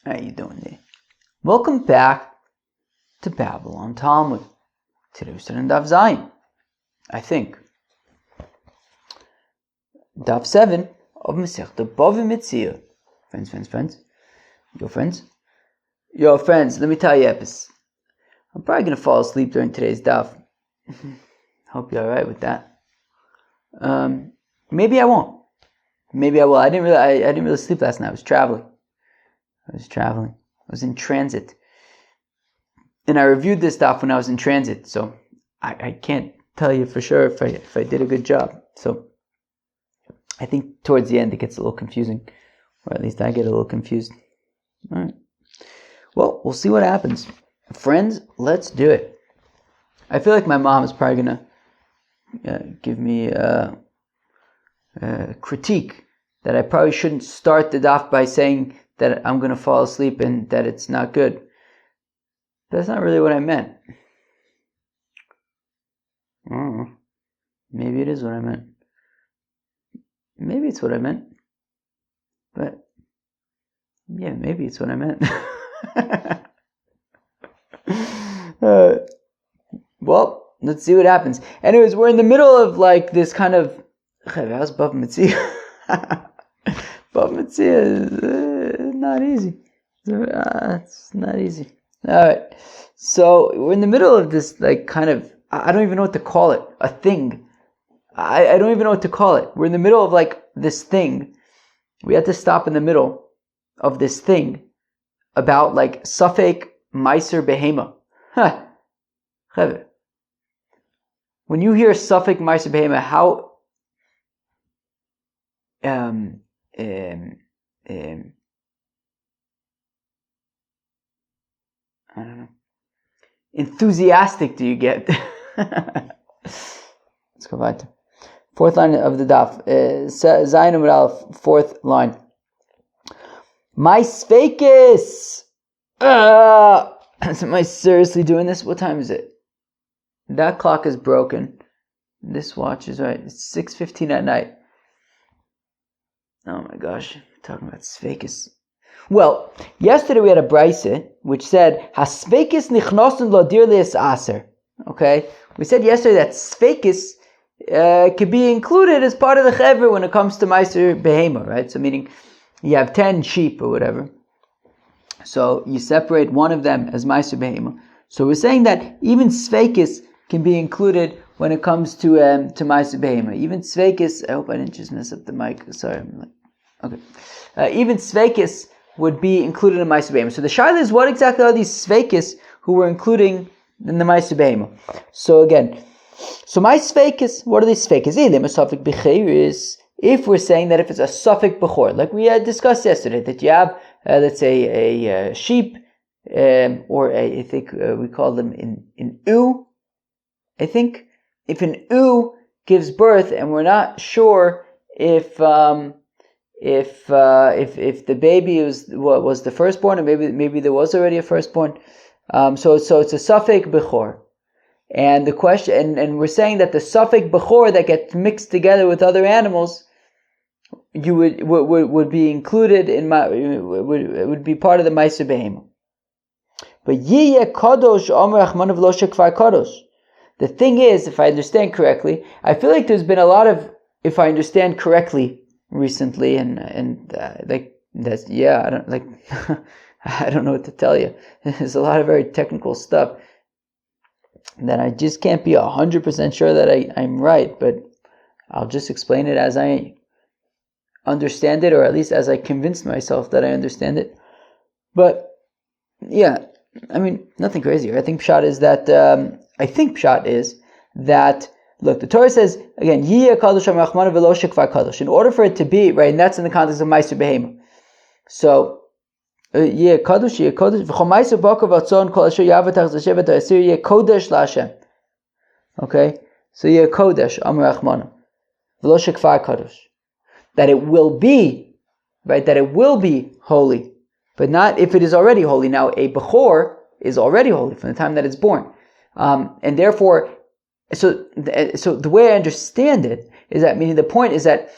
How you doing there? Welcome back to Babylon Talmud. Today we're studying Daf Zayin, I think. Daf 7 of Masechta BavaMetzia. Friends. Yo, friends, let me tell you, Epis. I'm probably going to fall asleep during today's Daf. Hope you're alright with that. Maybe I won't. Maybe I will. I didn't really sleep last night. I was traveling. I was in transit. And I reviewed this stuff when I was in transit, so I can't tell you for sure if I did a good job. So I think towards the end it gets a little confusing. Or at least I get a little confused. Alright. Well, we'll see what happens. Friends, let's do it. I feel like my mom is probably going to give me a critique that I probably shouldn't start the daf by saying that I'm going to fall asleep and that it's not good. That's not really what I meant. I don't know. Maybe it is what I meant. Maybe it's what I meant. But, yeah, maybe it's what I meant. Well, let's see what happens. Anyways, we're in the middle of like this kind of... How's BavaMetzia? BavaMetzia is not easy. It's not easy. Alright. So, we're in the middle of this like kind of... I don't even know what to call it. A thing. I don't even know what to call it. We're in the middle of like this thing. We had to stop in the middle of this thing about like Safek Meiser Behema. When you hear Safek Meiser Behema, how I don't know, enthusiastic do you get? Let's go back to fourth line of the daf. Zayin Amud Aleph, fourth line. My Sfeikis! Am I seriously doing this? What time is it? That clock is broken. This watch is right. It's 6:15 at night. Oh my gosh. I'm talking about Sfeikis. Well, yesterday we had a brayse which said, Hasfeikis nichnosun lo dir leis aser. Okay? We said yesterday that Sfeikis could be included as part of the chevra when it comes to Meiser Behema, right? So meaning you have 10 sheep or whatever. So you separate one of them as Meiser Behema. So we're saying that even Sfeikis can be included when it comes to Meiser Behema. Even Sfeikis, I hope I didn't just mess up the mic. Sorry. Okay. Even Sfeikis would be included in Meiser Behema. So the shaila is, what exactly are these Sfeikis who were including in the Meiser Behema? So again, my Sfeikis, what are these Sfeikis? If we're saying that if it's a Safek Bechor, like we had discussed yesterday, that you have, let's say, a sheep, or I think we call them an ewe. I think if an ewe gives birth, and we're not sure if the baby was the firstborn, or maybe there was already a firstborn, so it's a Safek Bechor. And the question, and we're saying that the Safek Bechor that gets mixed together with other animals, you would be included in would be part of the Meiser Behema. But Yiyeh Kadosh Omer Achmanav Lo Shekvar Kadosh. The thing is, if I understand correctly, I feel like there's been a lot of, if I understand correctly, recently, and like that's I don't like I don't know what to tell you. There's a lot of very technical stuff that I just can't be 100% sure that I'm right, but I'll just explain it as I understand it, or at least as I convinced myself that I understand it. But yeah, I mean, nothing crazy. I think Pshat is that look, the Torah says again, Yiyeh Kadosh Rachmana V'lo Shekvar Kadosh. In order for it to be right, and that's in the context of Meiser Behema. So Yiyeh Kadosh V'chol Meiser Bakav Atzon Kol Asher Yavatach Zashevet Ha'asir Yiyeh Kodesh LaHashem. Okay, so Yiyeh Kodesh Amar Rachmana V'lo Shekvar Kadosh. That it will be, right? That it will be holy, but not if it is already holy. Now, a Bechor is already holy from the time that it's born, and therefore, so the way I understand it is that, meaning the point is that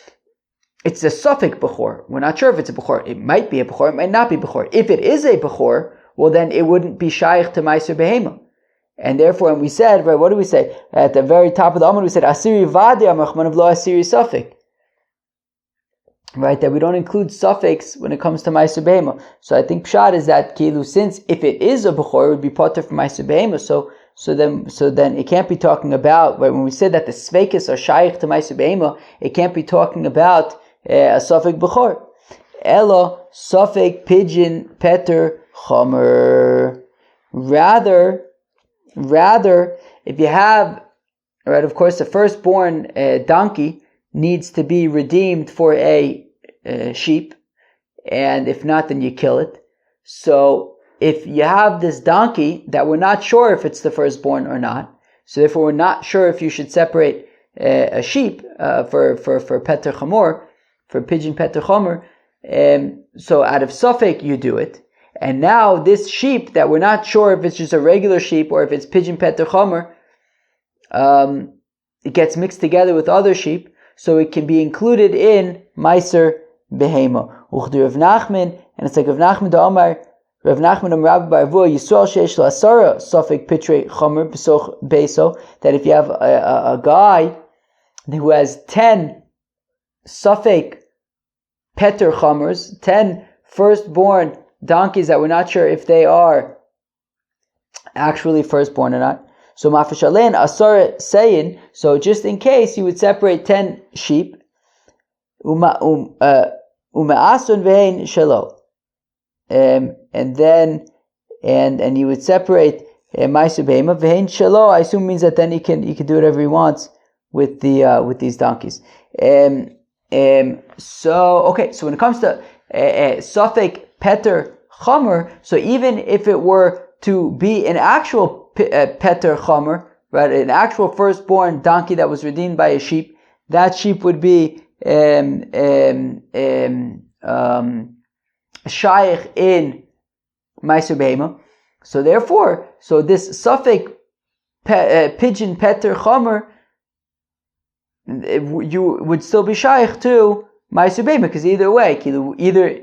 it's a suffix bechor. We're not sure if it's a bechor. It might be a bechor. It might not be bechor. If it is a bechor, well, then it wouldn't be shaykh to meiser behema. And therefore, when we said, right, what do we say? At the very top of the Amud, we said, Asiri vadi amachman of lo asiri suffix. Right, that we don't include suffix when it comes to meiser behema. So I think pshat is that kilu, since if it is a bechor, it would be potter from meiser behema. So then it can't be talking about, right, when we said that the sveikis are shaykh to meiser behema, it can't be talking about a suffix bechor. Elo suffix pigeon peter chomer. Rather, if you have, right, of course, the firstborn donkey needs to be redeemed for a sheep, and if not, then you kill it. So if you have this donkey that we're not sure if it's the firstborn or not, so therefore we're not sure if you should separate a sheep for peter chamor, for pigeon peter chomer. So out of suffix you do it. And now this sheep that we're not sure if it's just a regular sheep or if it's pigeon peter chomer, it gets mixed together with other sheep, so it can be included in meiser behema. Uchdu Rav Nachman, and it's like Rav Nachman da Omar, Rav Nachman Rabbi Barvu Yisrael sheish la asara suffix pitre chomer b'soch beso, that if you have a guy who has 10 suffix peter chomers, 10 firstborn donkeys that we're not sure if they are actually firstborn or not. So mafashalen asar sayin. So just in case, you would separate 10 sheep. Umaasun vein shelo. And you would separate ma'aser behema vein shelo. I assume means that then he can do whatever he wants with these donkeys. So when it comes to suffix peter chomer, so even if it were to be an actual peter chomer, right, an actual firstborn donkey that was redeemed by a sheep, that sheep would be shaykh in meiser behema. So therefore, this suffix pigeon peter chomer, you would still be shaykh to meiser behema, because either way,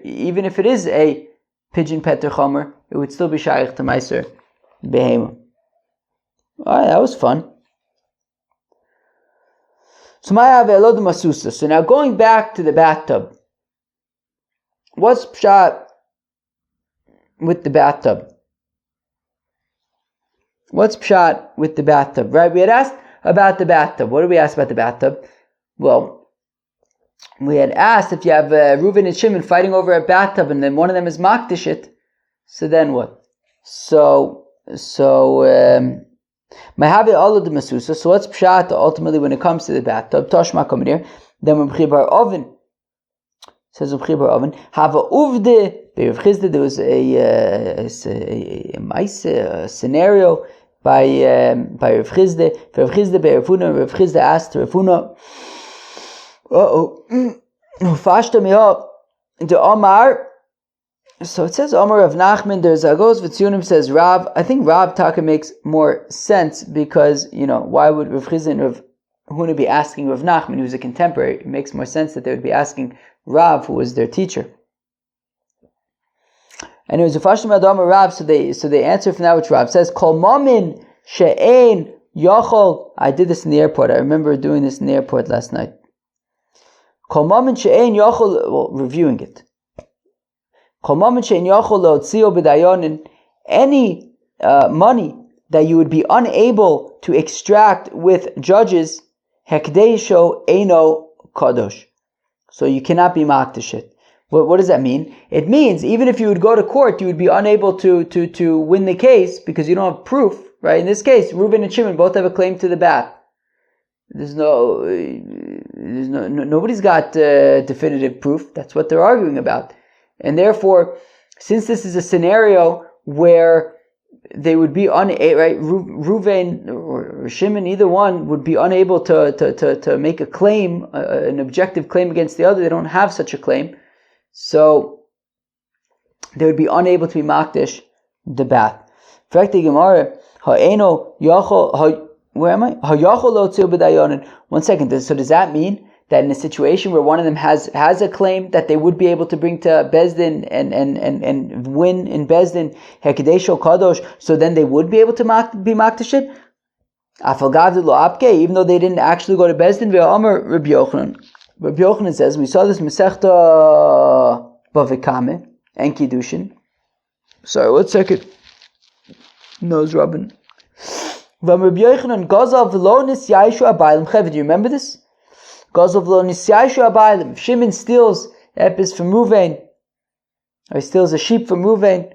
even if it is a pigeon peter chomer, it would still be shaykh to meiser behema. Alright, that was fun. So now going back to the bathtub. What's pshat with the bathtub? What's pshat with the bathtub? Right, we had asked about the bathtub. What did we ask about the bathtub? Well, we had asked if you have Reuven and Shimon fighting over a bathtub and then one of them is makdish it, so then what? So Mahave Allah the Masusa. So what's pshat ultimately when it comes to the bathtub? Toshma Komenir. Then when B'chibar Oven says B'chibar Oven, have a uvde. Bei Rav Chizda there was a scenario by Rav Chizda. Rav Chizda bei Rav Huna. Rav Chizda asked Rav Huna, Fashta me up into Omar. So it says Omar of Nachman. There's Agos V'Tzionim says Rav. I think Rav Taka makes more sense because, why would Rav Chizda and Rav Huna be asking Rav Nachman, who's a contemporary? It makes more sense that they would be asking Rav, who was their teacher. And it was a Fashim Adama Rav, so they answer from that which Rav says, Kol Mamin She'ein Yochol. I did this in the airport. I remember doing this in the airport last night. Kol Mamin She'ein Yochol, reviewing it. Any money that you would be unable to extract with judges, hekdeisho eino kadosh. So you cannot be makdish it. What does that mean? It means even if you would go to court, you would be unable to win the case because you don't have proof, right? In this case, Reuven and Shimon both have a claim to the bath. Nobody's got definitive proof. That's what they're arguing about. And therefore, since this is a scenario where they would be Reuven or Shimon, either one would be unable to make a claim, an objective claim against the other. They don't have such a claim, so they would be unable to be makdish the bath. Where am I? 1 second. So does that mean that in a situation where one of them has a claim that they would be able to bring to Bezdin and win in Bezdin, Hekadesho Kadosh, so then they would be able to be Maktashit? Even though they didn't actually go to Bezdin, Rabbi Yochanan says, we saw this Masechta Bavikame and Kiddushin. Sorry, 1 second. Nose rubbing. Do you remember this? If Shimon steals epis from Ruvain, or he steals a sheep from Ruvain,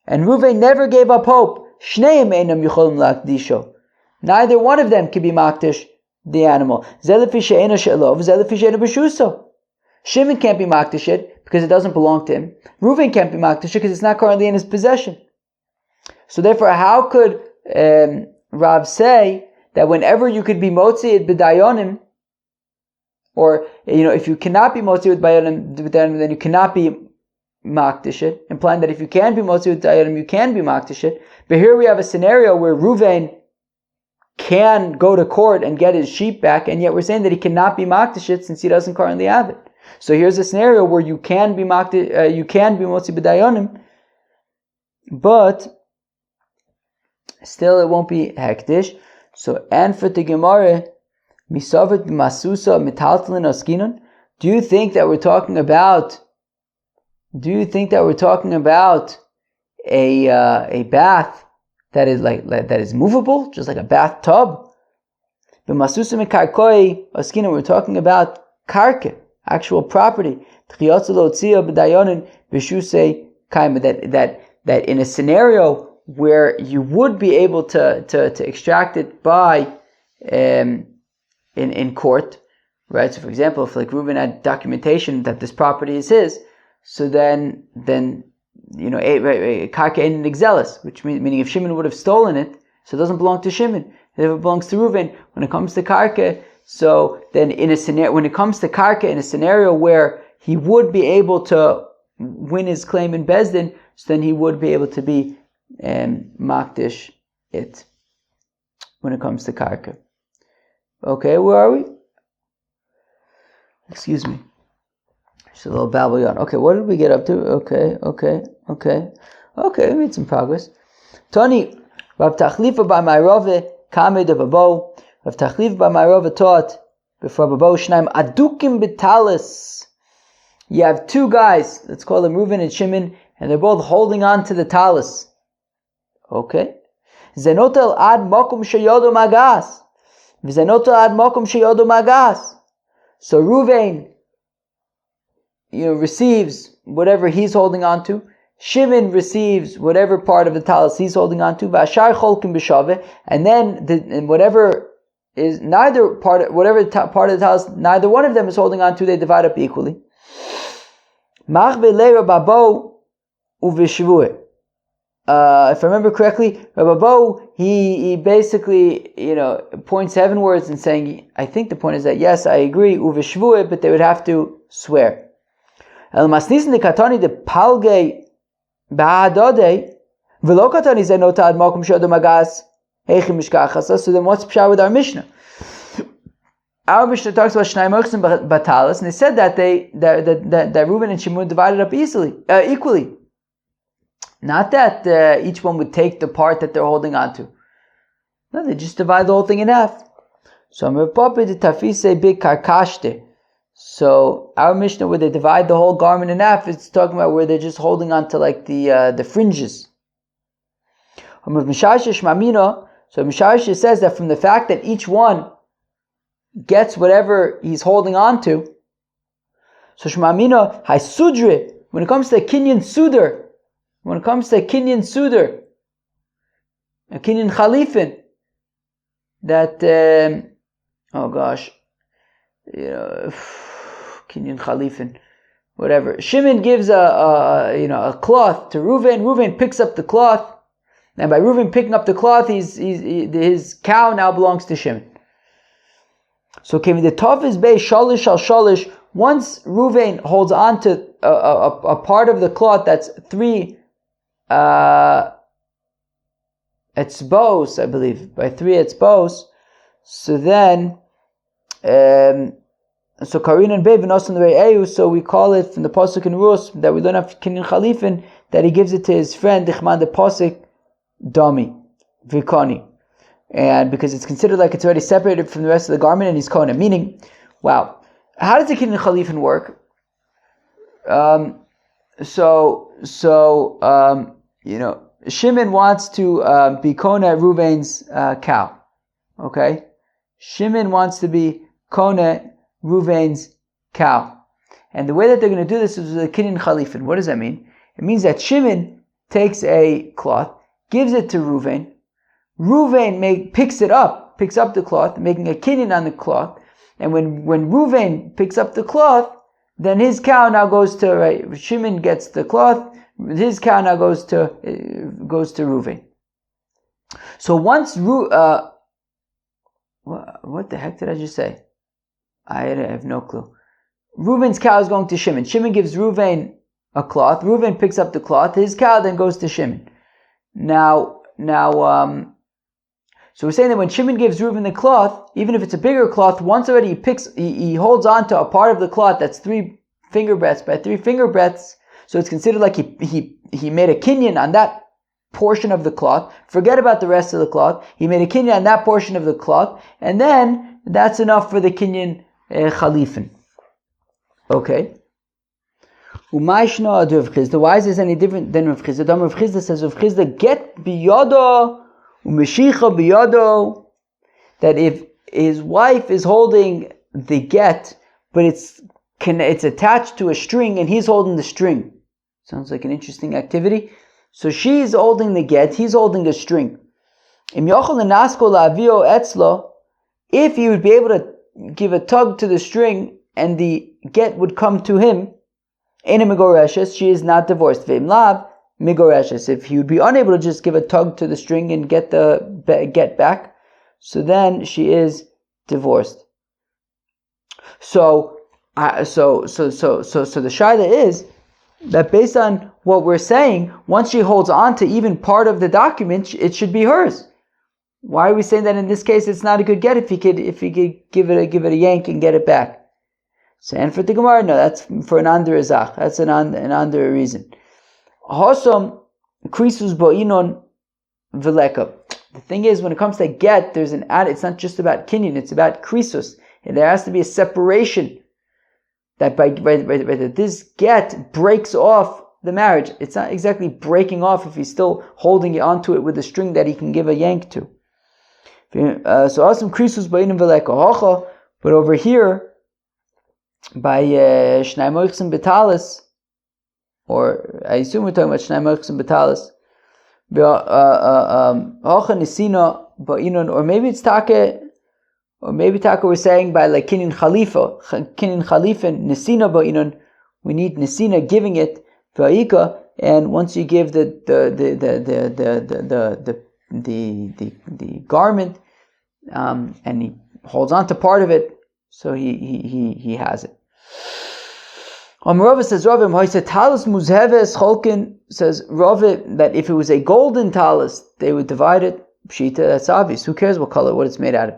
and Ruvain never gave up hope, neither one of them can be makdish the animal. Shimon can't be makdish it because it doesn't belong to him. Ruvain can't be makdish it because it's not currently in his possession. So therefore, how could Rav say that whenever you could be motzi it b'dayonim, or if you cannot be motzi with dayonim, then you cannot be makdish it, implying that if you can be motzi with dayonim, you can be makdish it. But here we have a scenario where Ruvain can go to court and get his sheep back, and yet we're saying that he cannot be makdish it since he doesn't currently have it. So here's a scenario where you can be motzi b'dayonim, but still it won't be hektish. So, and for the Gemara, misavet masusa mitaltalin askinon. Do you think that we're talking about a bath that is movable, just like a bathtub? But masusa mikarkoi askinon, we're talking about karke, actual property. That in a scenario where you would be able to extract it by in court, right? So for example, if like Reuben had documentation that this property is his, so then karka ein nigzelis, which meaning if Shimon would have stolen it, so it doesn't belong to Shimon, it belongs to Reuben. When it comes to karka, so then in a scenario, when it comes to karka, in a scenario where he would be able to win his claim in Bezdin, so then he would be able to be makdish it when it comes to karka. Okay, where are we? Excuse me. Just a little babble on. Okay, what did we get up to? Okay, we made some progress. Tony, Rav Tachlifa by Mayrove, Kame de Babo. Rav Tachlifa by Mayrove taught before Babo Shnaim Adukim Bitalis. You have two guys, let's call them Reuven and Shimon, and they're both holding on to the talis. Okay. Zenotel ad mokum sheyodo magas. Zenotel ad mokum sheyodo magas. So Ruvain, receives whatever he's holding on to. Shimon receives whatever part of the talis he's holding on to. V'ashar cholkim b'shaveh. And then whatever is neither part, whatever part of the talis, neither one of them is holding on to, they divide up equally. Mach ve'leira babo uv'shvueh. If I remember correctly, Rabbi Bo, he basically, points heavenwards and saying, I think the point is that, yes, I agree, uveshvueh, but they would have to swear. El masnisin de katani de palge ba'adode, v'lo katani ze notad makom shodo magas, heichim mishkachasa. So then what's pshah with our Mishnah? Our Mishnah talks about shnai mochsim batalas, and they said that that Reuben and Shimon divided up equally. Not that each one would take the part that they're holding on to. No, they just divide the whole thing in half. So our Mishnah, where they divide the whole garment in half, it's talking about where they're just holding on to like the fringes. So Mishash says that from the fact that each one gets whatever he's holding on to, so Shmamina Haisudre, when it comes to a Kinyan Sudar, when it comes to a Kinyan Sudar, a Kinyan Khalifin, that, Kinyan Khalifin, whatever. Shimon gives a cloth to Reuven. Reuven picks up the cloth, and by Reuven picking up the cloth, his cow now belongs to Shimon. So, the Tov is Bei Shalish al Shalish. Once Reuven holds on to a part of the cloth that's 3 etzbos, I believe, by 3 etzbos, so then So Karin and Bev and so we call it from the pasuk in Rus that we learn of Kinyan Chalifin that he gives it to his friend Dichman the pasuk Dami Vikani, and because it's considered like it's already separated from the rest of the garment and he's Kona. Meaning, wow, how does the Kinyan Chalifin work? Shimon wants to be Kona Reuven's cow. Okay, Shimon wants to be Kona Reuven's cow. And the way that they're going to do this is with a Kinyan Chalifin. What does that mean? It means that Shimon takes a cloth, gives it to Reuven. Reuven picks up the cloth, making a Kinyan on the cloth. And when Reuven picks up the cloth, then his cow now goes to, right, Shimon gets the cloth, his cow now goes to Reuven. So once what the heck did I just say? I have no clue. Reuven's cow is going to Shimon. Shimon gives Reuven a cloth. Reuven picks up the cloth. His cow then goes to Shimon. Now, so we're saying that when Shimon gives Reuven the cloth, even if it's a bigger cloth, once already he holds on to a part of the cloth that's 3 finger breadths by 3 finger breadths. So it's considered like he made a kinyan on that portion of the cloth. Forget about the rest of the cloth. He made a kinyan on that portion of the cloth, and then that's enough for the kinyan Chalifin. Okay. Umayshna adu Rav Chizda. Why is this any different than Rav Chizda? Rav Chizda says Rav Chizda get biyado umeshicha biyado. That if his wife is holding the get, but it's attached to a string and he's holding the string. Sounds like an interesting activity. So she's holding the get, he's holding a string. If he would be able to give a tug to the string and the get would come to him, she is not divorced. If he would be unable to just give a tug to the string and get the get back, so then she is divorced. So the shaila is that based on what we're saying, once she holds on to even part of the document, it should be hers. Why are we saying that in this case it's not a good get if he could give it a yank and get it back? So, and for the Gemara, no, that's for an under izach. That's an under reason. Hosom krisus bo'inon veleka. The thing is, when it comes to get, there's an add. It's not just about kinyan; it's about krisus. And there has to be a separation. That by this get breaks off the marriage. It's not exactly breaking off if he's still holding onto it with a string that he can give a yank to. So awesome krisus bo'inon veleka hocha. But over here, by Shnai Moichsim Betalis, or I assume we're talking about Shnai Moichsim Betalis, Hocha Nisina Ba'inon, or maybe it's Taka, we're saying by like Kinyan Chalifin, Nisina Ba'inon, we need Nisina giving it, Va'ika, and once you give the garment, and he holds on to part of it, so he has it. Rava says talis muzheves cholkin, says Rava that if it was a golden talis they would divide it. Pshita, that's obvious. Who cares what color, what it's made out of?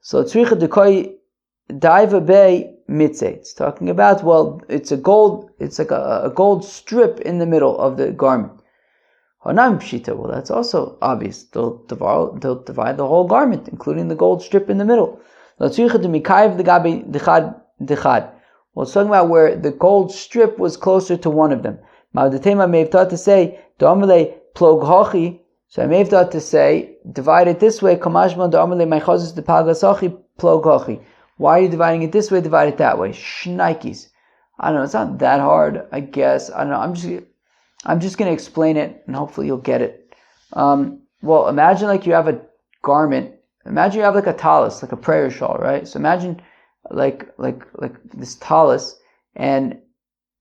So tzricha dekoi daiva bei mitzeh. It's talking about, well, it's a gold. It's like a gold strip in the middle of the garment. Hanam pshita. Well, that's also obvious. They'll divide the whole garment, including the gold strip in the middle. Well, it's talking about where the gold strip was closer to one of them. I may have thought to say, so I may have thought to say, divide it this way. Why are you dividing it this way? Divide it that way. Shnikes. I don't know. It's not that hard, I guess. I don't know. I'm just going to explain it, and hopefully you'll get it. Well, imagine like you have a garment. Imagine you have like a talis, like a prayer shawl, right? So imagine like this talis, and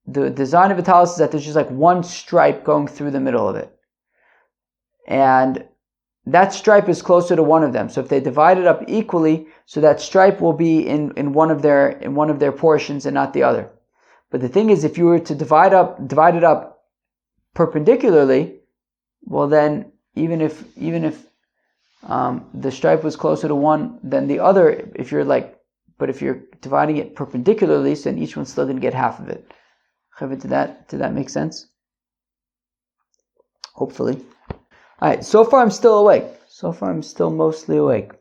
the design of a talis is that there's just like one stripe going through the middle of it, and that stripe is closer to one of them. So if they divide it up equally, so that stripe will be in one of their portions and not the other. But the thing is, if you were to divide it up perpendicularly, well then even if the stripe was closer to one than the other, if you're like but if you're dividing it perpendicularly, so then each one's still going to get half of it. Did that make sense? Hopefully. Alright, so far I'm still awake. So far I'm still mostly awake.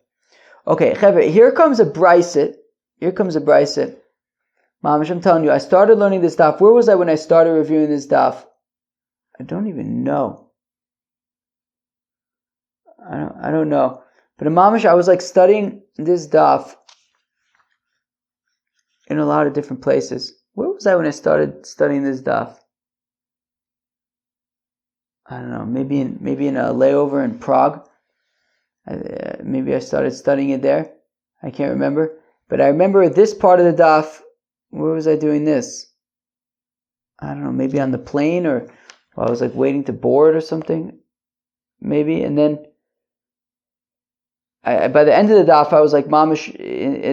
Okay, Chavre, here comes a braiset. Mamish, I'm telling you, I started learning this daf. Where was I when I started reviewing this daf? I don't even know. I don't know. But in Mamish, I was like studying this daf in a lot of different places. Where was I when I started studying this daf? I don't know. Maybe in a layover in Prague. Maybe I started studying it there. I can't remember. But I remember this part of the daf. Where was I doing this? I don't know. Maybe on the plane, or I was like waiting to board or something. Maybe. And then by the end of the daf, I was like mamish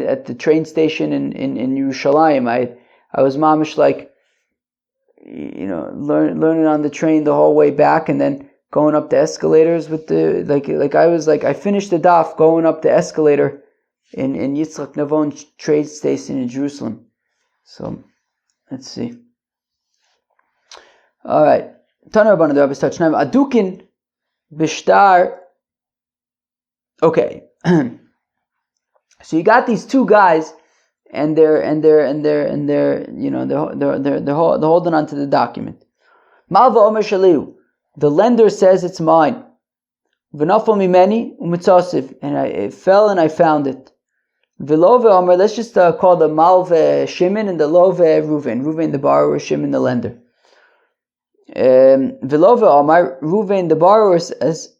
at the train station in Yerushalayim. I was mamish like, learning on the train the whole way back, and then going up the escalators with the I finished the daf going up the escalator in Yitzchak Navon train station in Jerusalem. So let's see. All right, Tanar Rabbanan the Rabbi Tachnaim Adukin Bishtar. Okay, so you got these two guys, and they're holding on to the document. Malva Omer Shaliu, the lender says it's mine. V'nafal mimeni u'mitzasiv, and it fell and I found it. V'love Omer, let's just call the Malva Shimon and the Love Ruven. Ruven the borrower, Shimon the lender. V'love Omer, Ruven the borrower says,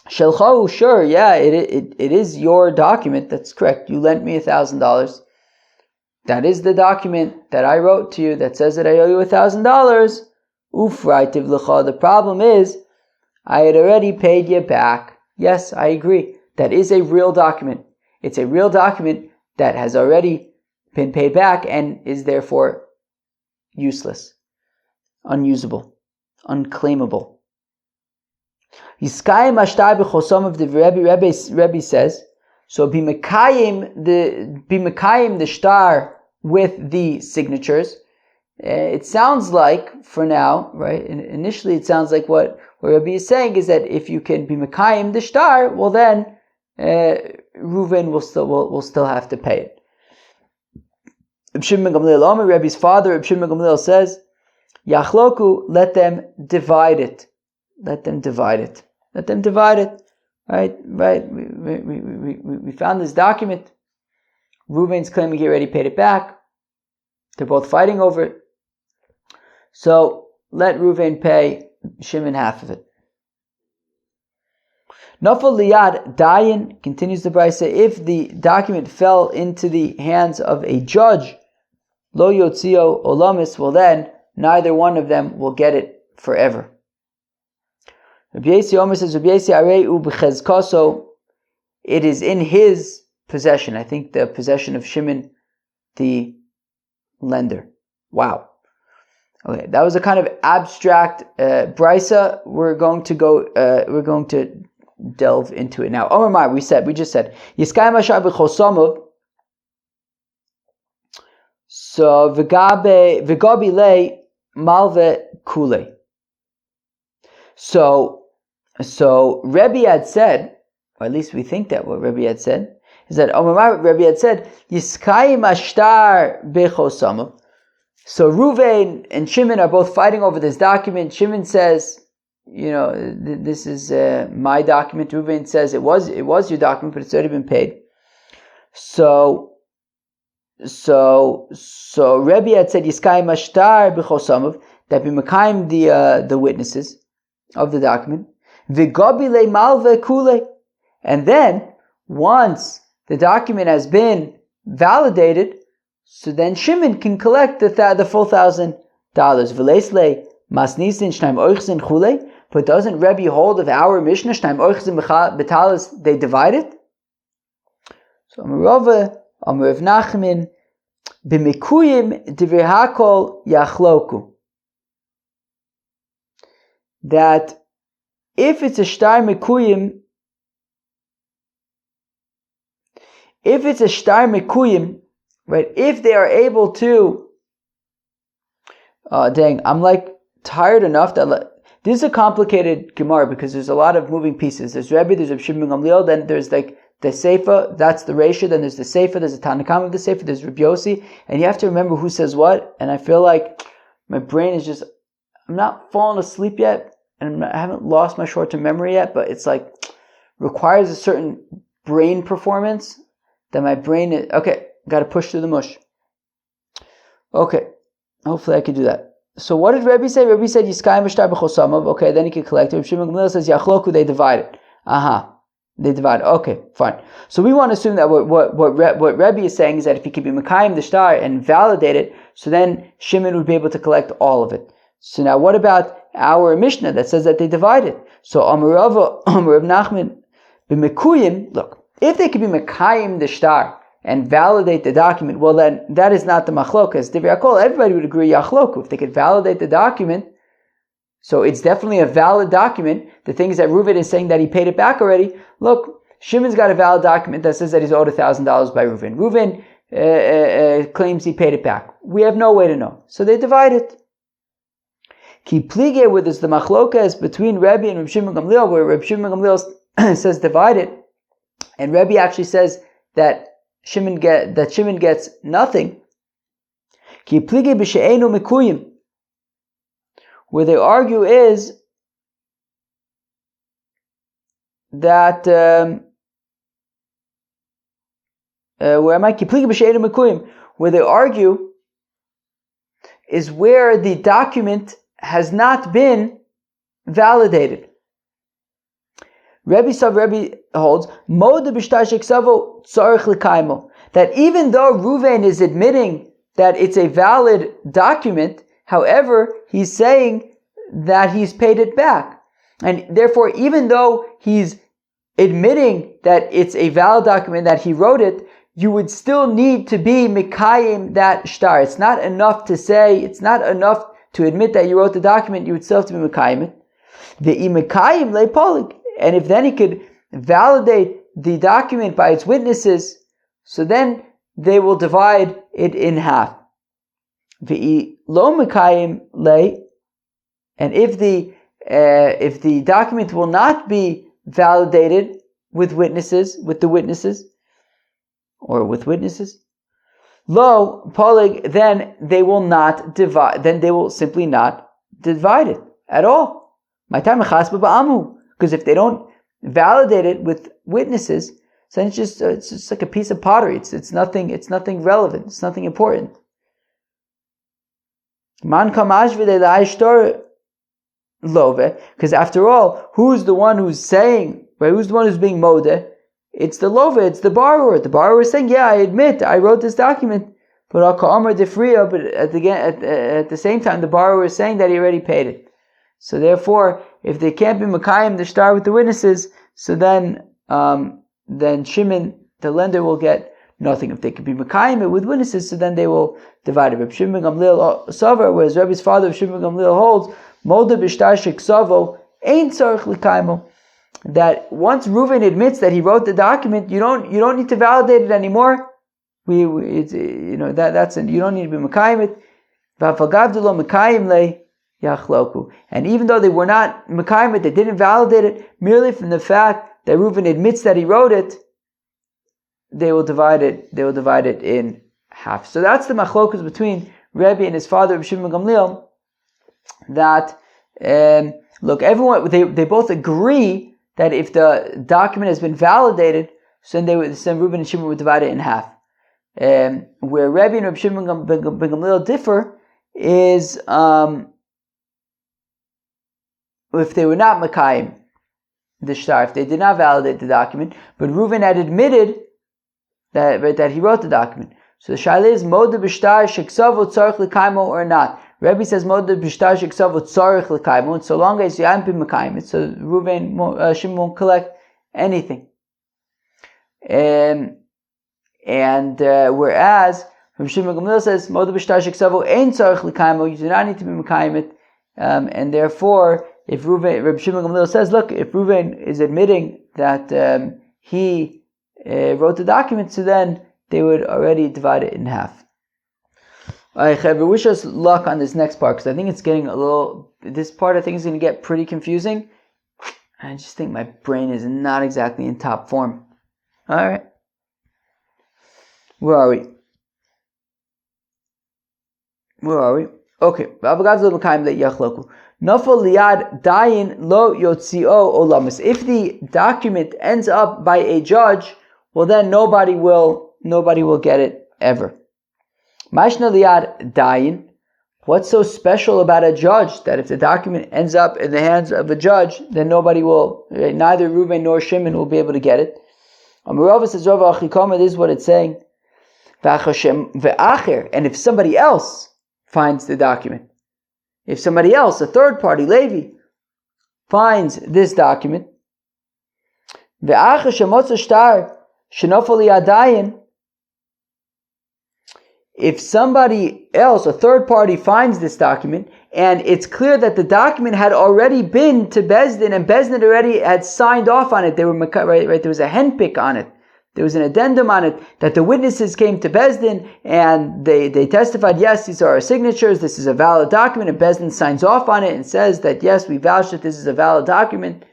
Shelchahu, sure, yeah, it is your document. That's correct. You lent me $1,000. That is the document that I wrote to you that says that I owe you $1,000. Ufraitiv l'cha. The problem is, I had already paid you back. Yes, I agree. That is a real document. It's a real document that has already been paid back and is therefore useless, unusable, unclaimable. Yiskayim ashtar b'chosam of the Rebbe says, so be mekayim the shtar with the signatures. It sounds like, for now, right? Initially, it sounds like what Rebbe is saying is that if you can be mekayim the shtar, well then Reuven will still have to pay it. Reb Shimon ben Gamliel, Rebbe's father, Reb Shimon ben Gamliel says, Yachloku, let them divide it. Let them divide it. Right. We found this document. Reuven's claiming he already paid it back. They're both fighting over it. So let Reuven pay Shimon half of it. Nafal liyad dayan, continues the Brisa, if the document fell into the hands of a judge, lo yotzio olamis, well then neither one of them will get it forever. Rabbi Yossi Omer says, Rabbi Yossi arei b'chezkaso, it is in his possession. I think the possession of Shimon, the lender. Wow. Okay, that was a kind of abstract brisa. We're going to delve into it now. Omer Mar, we just said Yiskayim ashar b'chosamav. So v'gabi le malve kule. So Rebbe had said, or at least we think that what Rebbe had said, is that Rebbe had said, Yiskayim ashtar bechosamav. So Reuven and Shimon are both fighting over this document. Shimon says, this is my document. Reuven says it was your document, but it's already been paid. So Rebbe had said Yiskayim ashtar bechosamav, that be mekayim the witnesses of the document. V'gabile malve kule. And then, once the document has been validated, so then Shimon can collect the full $1,000. V'leisle masnisin shnaim oichzin chule. But doesn't Rebbe hold of our Mishnah, shnaim oichzin betalis, they divide it? So Amarova, Amar Rav Nachman, b'mikuyim divrei hakol yachloku. That if it's a shtar mekuyim, if it's a shtar mekuyim, right? If they are able to, I'm like tired enough that this is a complicated Gemara because there's a lot of moving pieces. There's Rebbe, there's Reb Shimon Gamliel, then there's like the Seifa, that's the Reisha, then there's the Seifa, there's the Tanakam of the Seifa, there's Reb Yossi, and you have to remember who says what. And I feel like my brain is just, I'm not falling asleep yet, and I haven't lost my short-term memory yet, but it's like requires a certain brain performance that my brain is, okay, got to push through the mush. Okay, hopefully I can do that. So what did Rebbe say? Rebbe said Yiskayim v'shtar b'chosamav. Okay, then he can collect it. Reb Shimon Gamliel says Yachloku, they divide it. They divide it. Okay, fine. So we want to assume that what Rebbe is saying is that if he could be Mekayim the shtar and validate it, so then Shimon would be able to collect all of it. So now what about our Mishnah that says that they divide it? So Amar Rav Nachman b'mekuyim, look, if they could be Mekayim the shtar and validate the document, well then that is not the machlokas. Divrei Hakol, everybody would agree Yachloku. If they could validate the document, so it's definitely a valid document. The thing is that Reuven is saying that he paid it back already. Look, Shimon's got a valid document that says that he's owed $1,000 by Reuven. Reuven claims he paid it back. We have no way to know. So they divide it. Ki plige, where there's the machlokas between Rebbe and Reb Shimon Gamliel, where Reb Shimon Gamliel says divide it, and Rebbe actually says that Shimon gets nothing. Ki plige b'she'enu mekuyim, where they argue is that where they argue is where the document has not been validated. Rebbe holds that even though Reuven is admitting that it's a valid document, however, he's saying that he's paid it back. And therefore, even though he's admitting that it's a valid document, that he wrote it, you would still need to be Mekayim that shtar. It's not enough to say, it's not enough to admit that you wrote the document, you would still have to be Mekayim it. The Mekayim le'polig. And if then he could validate the document by its witnesses, so then they will divide it in half. The lo Mekayim le, and if the document will not be validated with the witnesses, lo polig, then they will not divide. Then they will simply not divide it at all. Because if they don't validate it with witnesses, then it's just like a piece of pottery. It's nothing relevant. It's nothing important. Because after all, who's the one who's saying, right? Who's the one who's being modeh? It's the love, it's the borrower. The borrower is saying, yeah, I admit, I wrote this document. But at the same time, the borrower is saying that he already paid it. So therefore, if they can't be Mekayim the shtar with the witnesses, so then Shimon, the lender, will get nothing. If they could be Mekayim it with witnesses, so then they will divide it. Reb Shimon Gamliel Savar, whereas Rebbe's father, Shimon Gamliel, holds Molde b'shtar sheksavo ain't tzarich l'kaimo. That once Reuven admits that he wrote the document, you don't need to validate it anymore. That's it. You don't need to be Mekayim it. V'afagavdilo Mekayim le yachloku. And even though they were not Mekayim it, they didn't validate it, merely from the fact that Reuven admits that he wrote it, they will divide it in half. So that's the machlokus between Rebbe and his father, Shimon Gamliel, that, look, everyone, they both agree that if the document has been validated, so then Reuben and Shimon would divide it in half. Where Rebbe and Reb Shimon ben Gamliel differ is if they were not Mekayim the shtar, if they did not validate the document, but Reuven had admitted that he wrote the document. So the shaila is Modeh b'shtar sheksavo tzarich l'kaimo or not. Rebbe says Modeh b'shtar sheksavo tzarich l'kaimo, and so long as you haven't been Mekayim it, so Reuven, Shimon won't collect anything. Whereas Reb Shimon Gamliel says Modeh b'shtar sheksavo ein tzarich l'kaimo, you do not need to be Mekayim it, and therefore if Reb Shimon Gamliel says, look, if Reuven is admitting that he wrote the document, so then they would already divide it in half. Alright, Chaver, wish us luck on this next part, because I think it's getting this part I think is going to get pretty confusing. I just think my brain is not exactly in top form. Alright. Where are we? Okay. If the document ends up by a judge, well then nobody will get it ever. What's so special about a judge that if the document ends up in the hands of a judge, then neither Reuven nor Shimon will be able to get it? This is what it's saying. And if somebody else finds the document, if somebody else, a third party, Levi, finds this document, if somebody else, a third party, finds this document, and it's clear that the document had already been to Bezdin, and Bezdin already had signed off on it, there was a handpick on it, there was an addendum on it, that the witnesses came to Bezdin, and they testified, yes, these are our signatures, this is a valid document, and Bezdin signs off on it and says that, yes, we vouch that this is a valid document.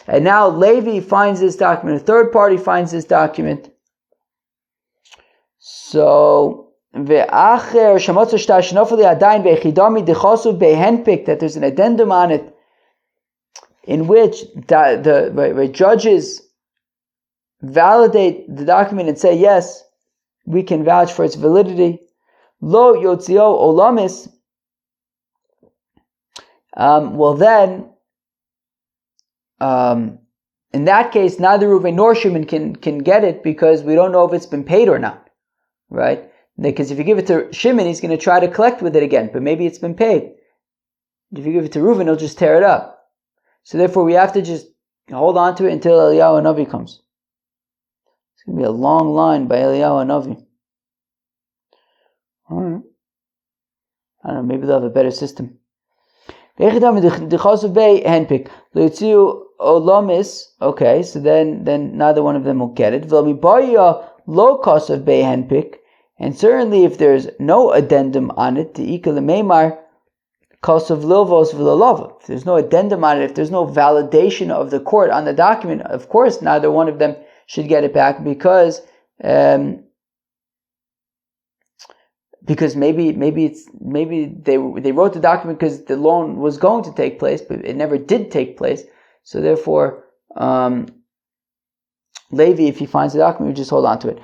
And now Levi finds this document, a third party finds this document. So that there's an addendum on it in which the judges validate the document and say, yes, we can vouch for its validity. Lo yotzio olamis. Well then, in that case, neither Reuven nor Shimon can get it, because we don't know if it's been paid or not, right? Because if you give it to Shimon, he's going to try to collect with it again, but maybe it's been paid. If you give it to Reuven, he'll just tear it up. So therefore, we have to just hold on to it until Eliyahu Hanavi comes. It's going to be a long line by Eliyahu Hanavi. Alright. I don't know, maybe they'll have a better system. Okay, so then neither one of them will get it. Low cost of bay handpick. And certainly if there's no addendum on it, the Ika Lemeimar, cost of Lilvos Vilalova. If there's no addendum on it, if there's no validation of the court on the document, of course neither one of them should get it back, because maybe they wrote the document because the loan was going to take place, but it never did take place. So therefore, Levi, if he finds the document, we just hold on to it.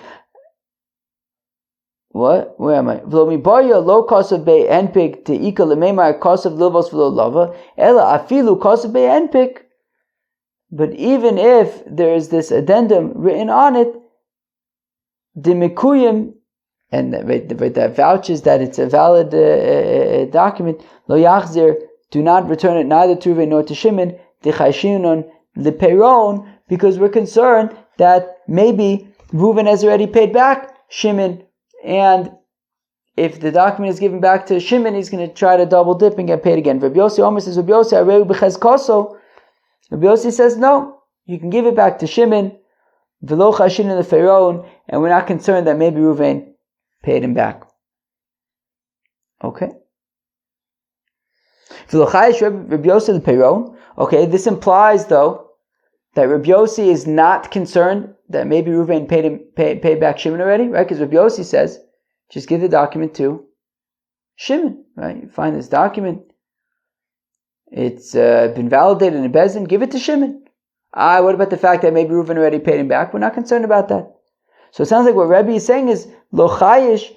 What? Where am I? Low cost of bay enpik to equal the memar cost of livos v'lo lava ella afilu cost of bay enpik. But even if there is this addendum written on it, the mikuyim, and that vouches that it's a valid document, lo yachzir, do not return it neither to Reuven nor to Shimon, dichashinon leperon, because we're concerned that maybe Reuven has already paid back Shimon. And if the document is given back to Shimon, he's going to try to double dip and get paid again. Rabbi Yossi almost says, Rabbi Yossi says, no, you can give it back to Shimon, and we're not concerned that maybe Reuven paid him back. Okay. Okay, this implies though that Rabbi Yossi is not concerned that maybe Reuven paid back Shimon already, right? Because Rabbi Yossi says, just give the document to Shimon, right? You find this document, it's been validated in Bezdin, give it to Shimon. What about the fact that maybe Reuven already paid him back? We're not concerned about that. So it sounds like what Rebbe is saying is, lo chayish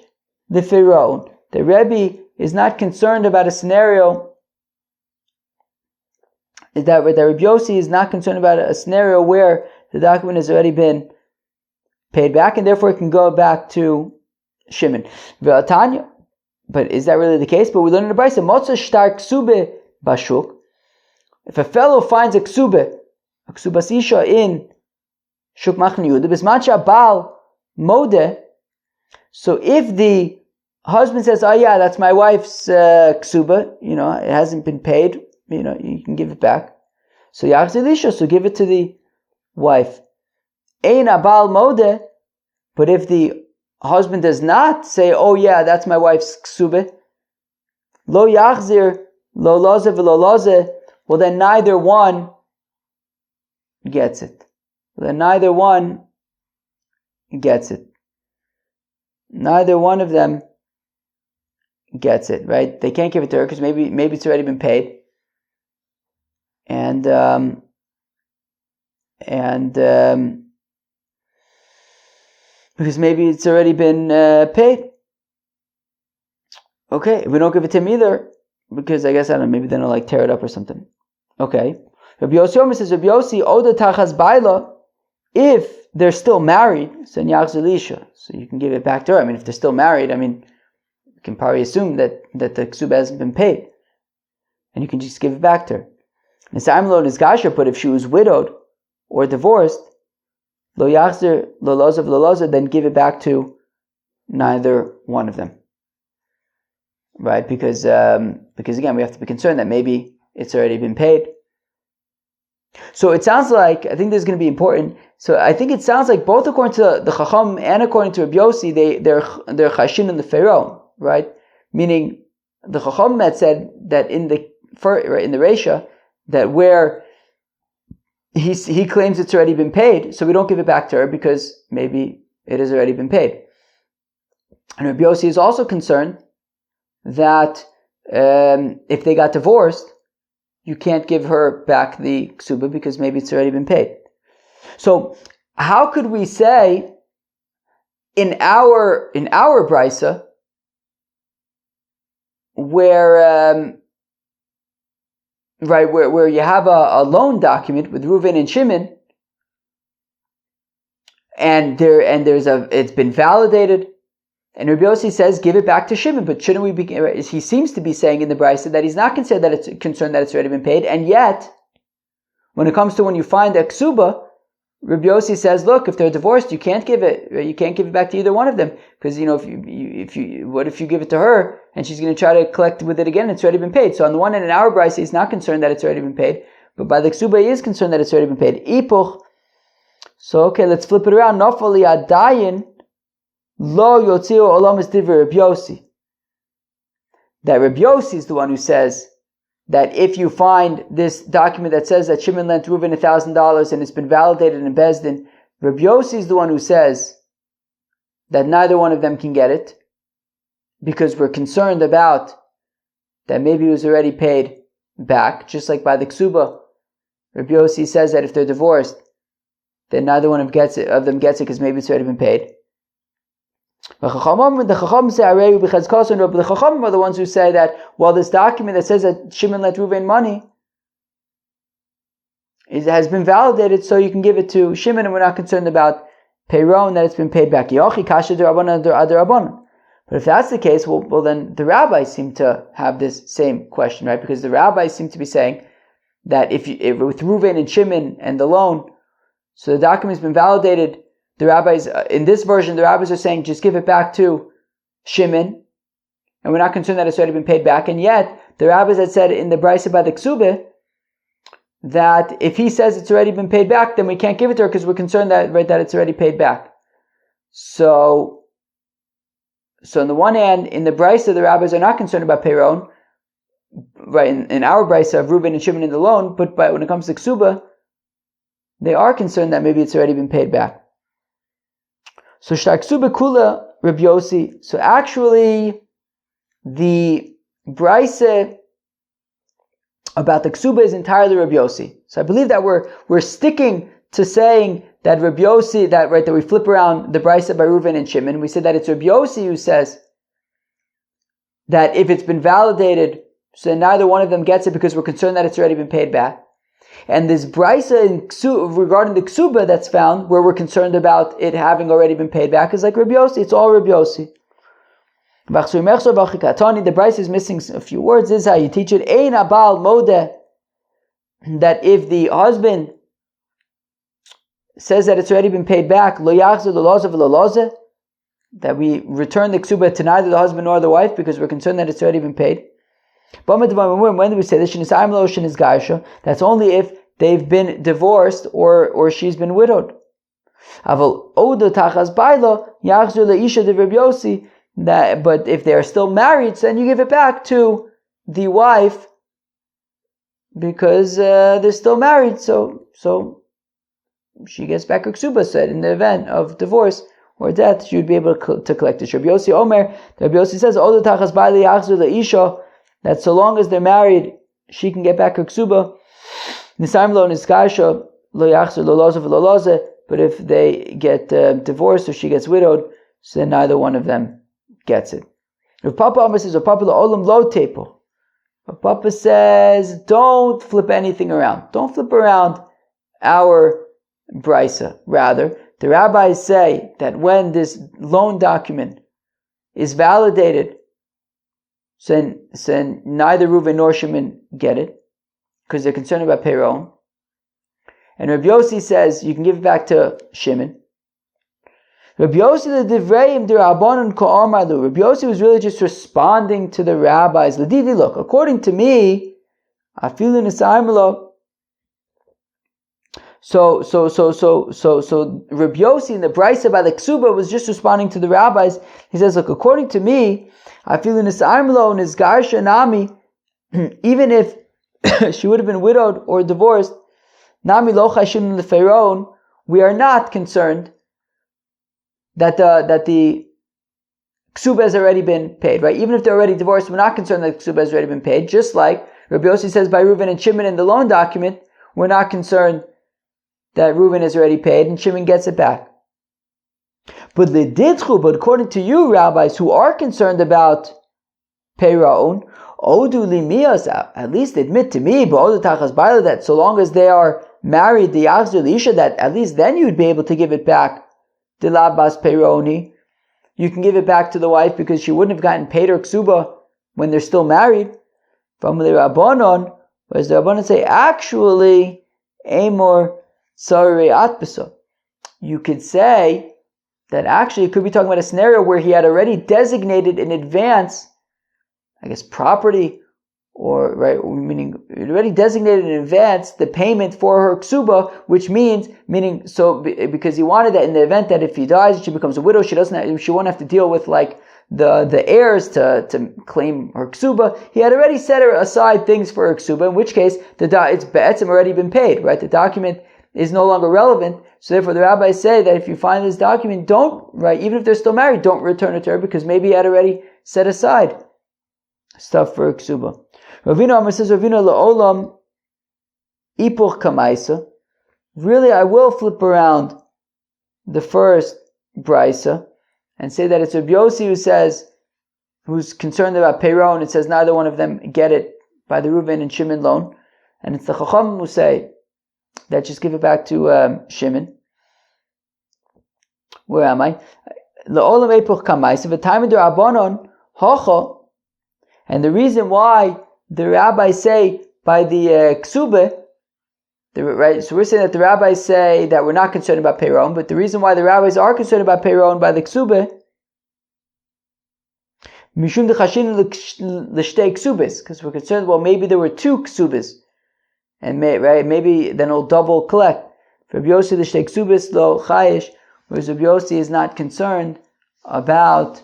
the Pharaoh. The Rebbe is not concerned about a scenario, is that Rabbi Yossi is not concerned about a scenario where the document has already been paid back, and therefore it can go back to Shimon. But is that really the case? But we learn in the Brisa, Motza shtar ksube bashuk. If a fellow finds a ksubas isha in shuk machne Yehuda, bismancha bal mode. So if the husband says, "Oh yeah, that's my wife's ksuba," it hasn't been paid, you can give it back. So yachzir lisha, so give it to the wife. Ein abal modeh, but if the husband does not say, oh yeah, that's my wife's ksubah, lo yachzir, lo loze v'lo loze, well then neither one gets it. Neither one gets it. Neither one of them gets it, right? They can't give it to her because maybe it's already been paid. And because maybe it's already been paid. Okay, we don't give it to him either because I guess, I don't know, maybe they don't like tear it up or something. Okay. Rabbi Yossi says, Rabbi Yossi, Oda Tachas Baila, if they're still married, so you can give it back to her. I mean, if they're still married, I mean, you can probably assume that the ksuba hasn't been paid. And you can just give it back to her. But if she was widowed or divorced, lo yachzir, lo lozav, lo lozav, then give it back to neither one of them. Right? Because again, we have to be concerned that maybe it's already been paid. So it sounds like, I think this is going to be important. So I think it sounds like both according to the Chacham and according to Rabbi Yossi, they're chashin in the Pharaoh, right? Meaning the Chacham had said that in the Reisha, that where he claims it's already been paid, so we don't give it back to her because maybe it has already been paid. And Rabbi Yossi is also concerned that if they got divorced, you can't give her back the ksuba because maybe it's already been paid. So how could we say in our brisa where where you have a loan document with Reuven and Shimon, and it's been validated, and Rabbi Yossi says give it back to Shimon, but shouldn't we be? He seems to be saying in the brisa that he's not concerned that it's already been paid, and yet when it comes to when you find a ksuba, Rabbi Yossi says, look, if they're divorced, you can't give it back to either one of them, because what if you give it to her and she's going to try to collect with it again? It's already been paid. So on the one hand, in our brisa, he's not concerned that it's already been paid, but by the ksuba, he is concerned that it's already been paid. Ipuch. So okay, let's flip it around. Nafali adayin lo yotziu olam esdiver Rabbi Yossi. That Rabbi Yossi is the one who says that if you find this document that says that Shimon lent Reuven $1,000 and it's been validated in Bezdin, Rabbi Yossi is the one who says that neither one of them can get it because we're concerned about that maybe it was already paid back, just like by the ksuba. Rabbi Yossi says that if they're divorced, then neither one of them gets it because maybe it's already been paid. The Chacham are the ones who say that, well, this document that says that Shimon lent Reuven money has been validated, so you can give it to Shimon, and we're not concerned about payron, that it's been paid back. But if that's the case, well, then the rabbis seem to have this same question, right? Because the rabbis seem to be saying that if with Reuven and Shimon and the loan, so the document's been validated. The rabbis, in this version, the rabbis are saying, just give it back to Shimon, and we're not concerned that it's already been paid back. And yet, the rabbis had said in the brisa by the ksubah, that if he says it's already been paid back, then we can't give it to her because we're concerned that it's already paid back. So on the one hand, in the brisa, the rabbis are not concerned about payron, right? In our brisa of Reuven and Shimon in the loan, but when it comes to ksubah, they are concerned that maybe it's already been paid back. So shtaksuba kula Rabbi Yossi. So actually, the brisa about the ksuba is entirely Rabbi Yossi. So I believe that we're sticking to saying that Rabbi Yossi, that we flip around the brisa by Reuven and Shimon. We said that it's Rabbi Yossi who says that if it's been validated, so neither one of them gets it because we're concerned that it's already been paid back. And this brisa regarding the ksuba that's found, where we're concerned about it having already been paid back, is like Rabbi Yossi. It's all Rabbi Yossi. The brisa is missing a few words. This is how you teach it. Ein abal modeh, that if the husband says that it's already been paid back, lo yachzir lo lozav lo lozav, that we return the ksuba to neither the husband nor the wife because we're concerned that it's already been paid. When do we say this? That's only if they've been divorced or she's been widowed. But if they are still married, so then you give it back to the wife because they're still married. So she gets back her ksuba. Said in the event of divorce or death, she would be able to collect it. Rabbi Yossi Omer, Rabbi Yossi says, that so long as they're married, she can get back her ksuba. But if they get divorced or she gets widowed, so then neither one of them gets it. If Papa Omer says, Papa says, don't flip anything around. Don't flip around our brisa. Rather, the rabbis say that when this loan document is validated, so neither Reuven nor Shimon get it, because they're concerned about Peiron. And Rabbi Yossi says you can give it back to Shimon. Rabbi Yossi was really just responding to the rabbis. Look, according to me, I feel in So Rabbi Yossi in the Brisa by the Ksuba was just responding to the rabbis. He says, look, according to me, I feel in his Armlo and his Garsha Nami, even if she would have been widowed or divorced, Nami lo chashin leferon, we are not concerned that the ksuba has already been paid, right? Even if they're already divorced, we're not concerned that the ksuba has already been paid. Just like Rabbi Yossi says by Reuven and Shimon in the loan document, we're not concerned that Reuven is already paid and Shimon gets it back. But according to you, rabbis, who are concerned about Peiraon, Odu limias, at least admit to me, that so long as they are married, the Yachzur Lisha, that at least then you'd be able to give it back. Dilabas Peironi, you can give it back to the wife because she wouldn't have gotten paid her ksuba when they're still married. From the Rabbanon, whereas the Rabbanon say, actually, Amor Sarei Atbisa. You could say that actually it could be talking about a scenario where he had already designated in advance, I guess, property, or right, meaning already designated in advance the payment for her ksuba, which meaning so because he wanted that in the event that if he dies, she becomes a widow, she won't have to deal with like the heirs to claim her ksuba. He had already set aside things for her ksuba, in which case it's be'etzim already been paid, right? The document is no longer relevant. So therefore the rabbis say that if you find this document, even if they're still married, don't return it to her because maybe he had already set aside stuff for ksuba. Ravina Amar says, Ravina la'olam ipuch kamaisa. Really, I will flip around the first brisa and say that it's Rabbi Yossi who's concerned about Peiron. It says neither one of them get it by the Reuven and Shimon loan. And it's the Chacham who say that just give it back to Shimon. Where am I? La'olam ipuch kamaisa. V'taimed Rabbanon hocha. And the reason why the rabbis say by the ksubah, right? So we're saying that the rabbis say that we're not concerned about Peiron, but the reason why the rabbis are concerned about Peiron by the ksubah, mishum dechashin l'shtei ksubas, because we're concerned. Well, maybe there were two ksubas, and maybe then it'll double collect. For Rabbi Yossi l'shtei ksubas lo chayish, whereas Rabbi Yossi is not concerned about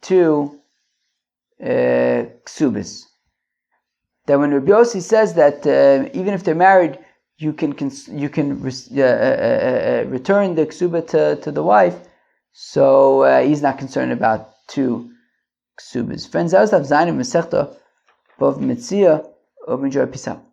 two ksubas. That when Rabbi Yossi says that even if they're married, you can return the ksuba to the wife, so he's not concerned about two ksubas. Friends, I was have Zayin Masechta BavaMetzia. Enjoy. Peace out.